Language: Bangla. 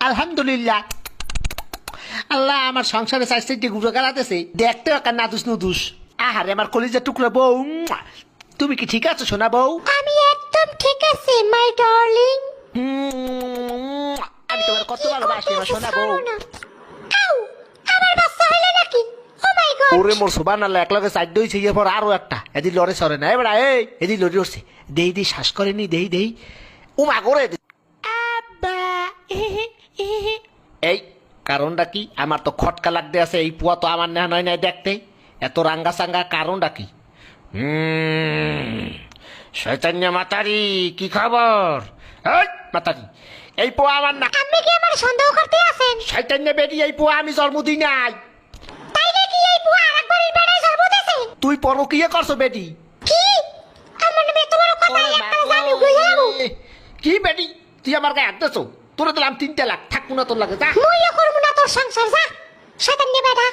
আলহামদুলিল্লাহ। আল্লাহ আমার সংসারে চাইতে গুঁড়ো গালাতেছে, দেখতে একা নাদুস নুদুস। আহারে আমার কলিজার টুকরা বউ, তুমি কি ঠিক আছো সোনা বউ? আমি একদম ঠিক আছি মাই ডার্লিং। আমি তোমার কত ভালোবাসি আমার সোনা বউ। আউ, আমার বাচ্চা হইলো নাকি? ও মাই গড। ওরে মোর সুবান আল্লাহ, এক লগে সাইড দইছে এরপর আরো একটা এদি লড়ে সরে না এবারে এই এদি লড়ে উঠছে, দেই দেই শ্বাস করেনি, দেই দেই ও মা করে আব্বা। এই কারণটা কি? আমার তো খটকা লাগতে আছে, এই পুয়া তো আমার নেহা নয় নাই দেখতে, এত রাঙ্গা সাঙ্গা কারণটা কি? শয়তান্য মাতারি, কি খবর? এই মাতারি, এই পোয়া আমার না। আপনি কি আমার সন্দেহ করতে আছেন? শয়তান্য বেরি, এই পোয়া আমি জন্ম দিই নাই। তাই নাকি এই বুয়া আরেকবার এই বেড়ায় জন্ম দিয়েছে? তুই পরকিয়া করছো বেটি? কি? আমার নামে এত বড় কথা, ওরে একটা বাবা, জানি বুঝে যাবো। কি বেটি তুই আমার গায়ে হাত দিছো? তোরে দিলাম 3 লাখ, থাকবো না তোর লাগে, যা। মুইও করব না তোর সংসার, যা শয়তান নে বেটা।